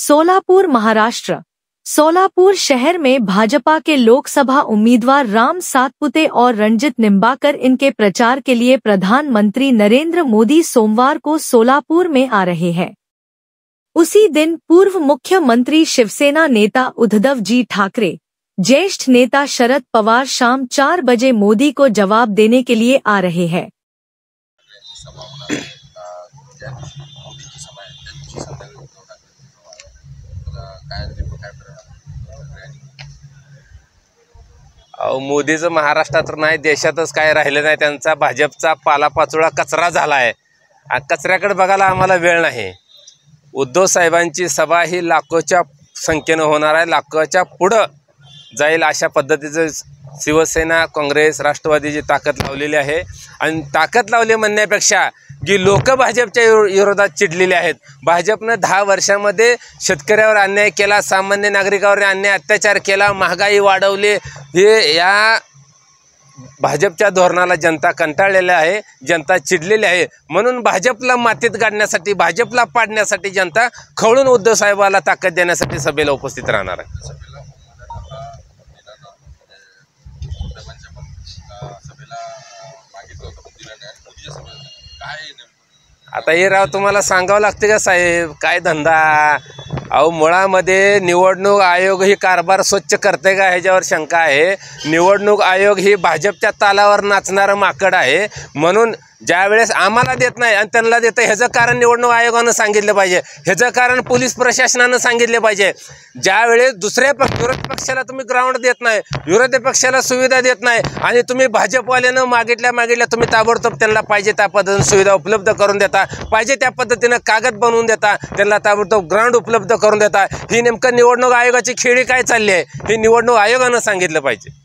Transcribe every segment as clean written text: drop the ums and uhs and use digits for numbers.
सोलापुर महाराष्ट्र। सोलापुर शहर में भाजपा के लोकसभा उम्मीदवार राम सातपुते और रंजित निंबाकर इनके प्रचार के लिए प्रधानमंत्री नरेंद्र मोदी सोमवार को सोलापुर में आ रहे हैं। उसी दिन पूर्व मुख्यमंत्री शिवसेना नेता उद्धव जी ठाकरे, ज्येष्ठ नेता शरद पवार शाम 4 बजे मोदी को जवाब देने के लिए आ रहे हैं। मोदीचं महाराष्ट्रात नाही देशातच काय राहिलं नाही। त्यांचा भाजपचा पालापाचोळा कचरा झाला आहे। कचऱ्याकडे बघायला आम्हाला वेळ नाही। उद्धव साहेबांची सभा ही लाखोच्या संख्येने होणार आहे, लाखोच्या पुढे जाईल अशा पद्धतीचं शिवसेना, काँग्रेस, राष्ट्रवादीची ताकद लावलेली आहे। आणि ताकद लावली म्हणण्यापेक्षा जी लोक भाजपच्या विरोधात चिडलेले आहेत। भाजपने 10 वर्षांमध्ये शेतकऱ्यावर अन्याय केला, सामान्य नागरिकांवर अन्याय अत्याचार केला, महागाई वाढवली। हे या भाजपच्या धोरणाला जनता कंटाळलेली आहे, जनता चिडलेली आहे। म्हणून भाजपला मातीत गाडण्यासाठी, भाजपला पाडण्यासाठी जनता खवळून उद्धव साहेबाला ताकद देण्यासाठी सभेला उपस्थित राहणार आहे। आता हे राव तुम्हाला सांगावं लागते का साहेब, काय धंदा? अहो मुळामध्ये निवडणूक आयोग ही कारभार स्वच्छ करते का ह्याच्यावर शंका आहे। निवडणूक आयोग ही भाजपच्या तालावर नाचणारं माकड आहे। म्हणून ज्या वेळेस आम्हाला देत नाही आणि त्यांना देतं, ह्याचं कारण निवडणूक आयोगानं सांगितलं पाहिजे, ह्याचं कारण पोलीस प्रशासनानं सांगितले पाहिजे। ज्या वेळेस विरोधी पक्षाला तुम्ही ग्राउंड देत नाही, विरोधी पक्षाला सुविधा देत नाही आणि तुम्ही भाजपवाल्यानं मागितल्या तुम्ही ताबडतोब त्यांना पाहिजे त्या पद्धतीने सुविधा उपलब्ध करून देता, पाहिजे त्या पद्धतीनं कागद बनवून देता, त्यांना ताबडतोब ग्राउंड उपलब्ध करून देता। ही नेमकं निवडणूक आयोगाची खेळी काय चालली आहे हे निवडणूक आयोगानं सांगितलं पाहिजे।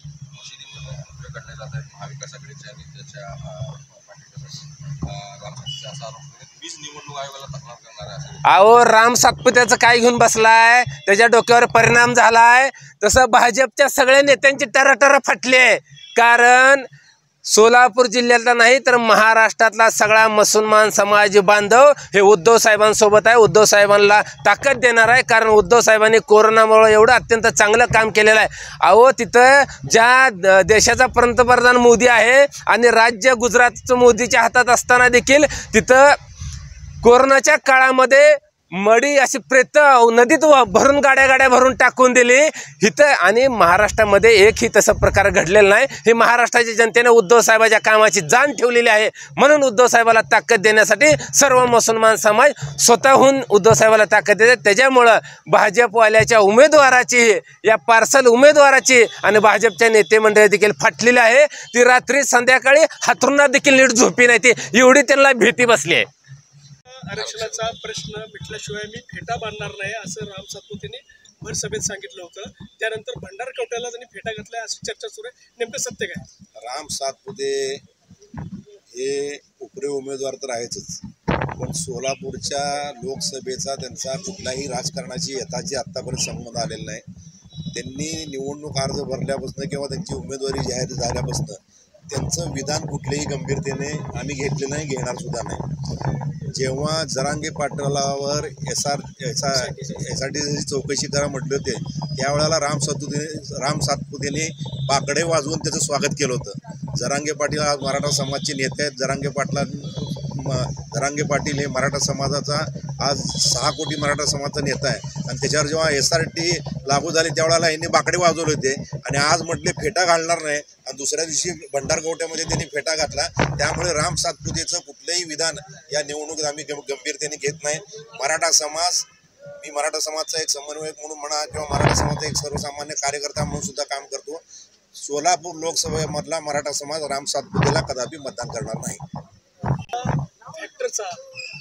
अहो राम सातपुत्याचं काय घेऊन बसलाय, त्याच्या डोक्यावर परिणाम झालाय। तसं भाजपच्या सगळ्या नेत्यांची टरटर फाटली आहे। कारण सोलापूर जिल्ह्यातला नाही तर महाराष्ट्रातला सगळा मुसलमान समाज बांधव हे उद्धव साहेबांसोबत आहे, उद्धव साहेबांना ताकद देणार आहे। कारण उद्धव साहेबांनी कोरोनामुळे एवढं अत्यंत चांगलं काम केलेलं आहे। अहो तिथं ज्या देशाचा पंतप्रधान मोदी आहे आणि राज्य गुजरातचं मोदीच्या हातात असताना देखील तिथं कोरोनाच्या काळामध्ये मडी अशी प्रेत नदीत भरून गाड्या भरून टाकून दिली इथं। आणि महाराष्ट्रामध्ये एकही तसा प्रकार घडलेला नाही। हे महाराष्ट्राच्या जनतेने उद्धव साहेबाच्या कामाची जाण ठेवलेली आहे। म्हणून उद्धव साहेबाला ताकद देण्यासाठी सर्व मुसलमान समाज स्वतःहून उद्धव साहेबाला ताकद देते। त्याच्यामुळं भाजपवाल्याच्या उमेदवाराची, या पार्सल उमेदवाराची आणि भाजपच्या नेते मंडळी देखील फाटलेली आहे। ती रात्री संध्याकाळी हातरुणात देखील नीट झोपी नाही, ती एवढी त्यांना भीती बसली आहे। आरक्षणाचा प्रश्न मिटल्याशिवाय मी फेटा बांधणार नाही असं राम सातपुतेने भर सभेत सांगितलं होतं। त्यानंतर भंडारकवट्याला त्यांनी फेटा घातलाय अशी चर्चा सुरू आहे, नेमकं सत्य काय? राम सातपुते हे उपरे उमेदवार तर आहेतच, पण सोलापूरच्या लोकसभेचा त्यांचा कुठल्याही राजकारणाची यथाची आत्तापर्यंत संबंध आलेला नाही। त्यांनी निवडणूक अर्ज भरल्यापासून किंवा त्यांची उमेदवारी जाहीर झाल्यापासून त्यांचं विधान कुठल्याही गंभीरतेने आम्ही घेतले नाही, घेणार सुद्धा नाही। जेव्हा जरांगे पाटलावर SRTची चौकशी करा म्हटले होते त्यावेळेला राम सातपुतेने बाकडे वाजवून त्याचं स्वागत केलं होतं। जरांगे पाटील आज मराठा समाजाचे नेते आहेत। जरांगे पाटील हे मराठा समाजाचा आज 6 कोटी मराठा समाजाचा नेता आहे आणि त्याच्यावर जेव्हा SRT लागू झाली त्यावेळेला यांनी बाकडे वाजवले होते आणि आज म्हटले फेटा घालणार नाही आणि दुसऱ्या दिवशी भंडारकवट्यामध्ये त्यांनी फेटा घातला। त्यामुळे राम सातपुतेचं कुठलंही विधान या निवडणुकीत आम्ही गंभीरतेने घेत नाही। मी मराठा समाजाचा एक समन्वयक म्हणून म्हणा किंवा मराठा समाजाचा एक सर्वसामान्य कार्यकर्ता म्हणून सुद्धा काम करतो। सोलापूर लोकसभेमधला मराठा समाज राम सातपुतेला कदापि मतदान करणार नाही। फॅक्टरचा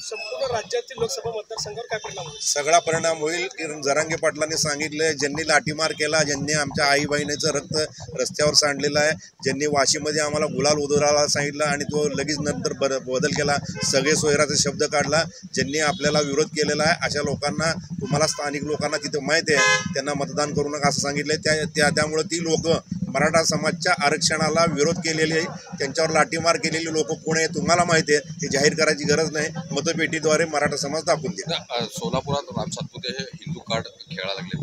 संपूर्ण राज्यातील लोकसभा मतदारसंघावर काय परिणाम होईल? सगळा परिणाम होईल। कारण जरांगे पाटलांनी सांगितलं, ज्यांनी लाठीमार केला, ज्यांनी आमच्या आई बहिणीचं रक्त रस्त्यावर सांडलेलं आहे, ज्यांनी वाशीमध्ये आम्हाला गुलाल उधळायला सांगितलं आणि तो लगेच नंतर बदल केला, सगळे सोयराचा शब्द काढला, ज्यांनी आपल्याला विरोध केलेला आहे अशा लोकांना, तुम्हाला स्थानिक लोकांना तिथं माहीत आहे, त्यांना मतदान करू नका असं सांगितलं। त्यामुळे ती लोक मराठा समाजच्या आरक्षणाला विरोध केलेले, त्यांच्यावर लाठीमार केलेले लोक कोण आहे तुम्हाला माहिती आहे, ते जाहीर करायची गरज नाही, मतपेटीद्वारे मराठा समाज दाखवून द्या. सोलापुरात राम सातपुते हे हिंदू कार्ड खेळायला लागले,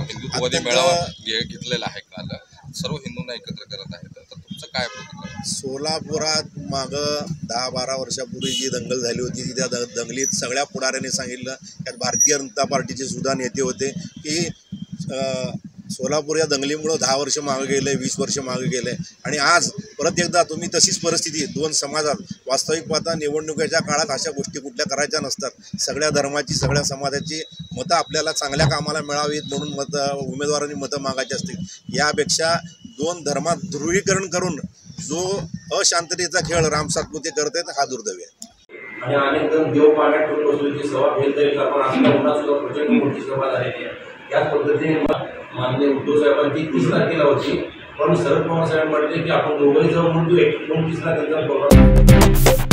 हिंदुत्ववादी मेळावा घेतलेला आहे काल, सर्व हिंदूंना एकत्र करत आहेत, तर तुमचं काय प्रतिक्रिया? सोलापुरात मागं 10-12 वर्षापूर्वी जी दंगल झाली होती, त्या दंगलीत सगळ्या पुढाऱ्यांनी सांगितलं, त्यात भारतीय जनता पार्टीचे सुद्धा नेते होते की सोलापूर या दंगलीमुळं 10 वर्ष मागे गेले, 20 वर्ष मागे गेले, आणि आज परत एकदा तुम्ही तशीच परिस्थिती, दोन समाजात वास्तविक पाहता निवडणुकीच्या काळात अशा गोष्टी कुठल्या करायच्या नसतात. सगळ्या धर्माची, सगळ्या समाजाची मतं आपल्याला चांगल्या कामाला मिळावीत म्हणून उमेदवारांनी मतं मागायची असतील. यापेक्षा दोन धर्मात ध्रुवीकरण करून जो अशांततेचा खेळ राम सातपुते करत आहेत, हा दुर्दैव आहे. आणि अनेक जण देव पाण्यात ठेवून बसलेली सभा फेल जाईल, पण आपल्या उन्हात सुद्धा प्रचंड मोठी सभा झालेली आहे. याच पद्धतीने माननीय उद्धव साहेबांची 30 तारखेला होती, पण शरद पवार साहेब म्हटले की आपण दोघंही जाऊन म्हणतोय, 29 ला त्यांचा प्रोग्राम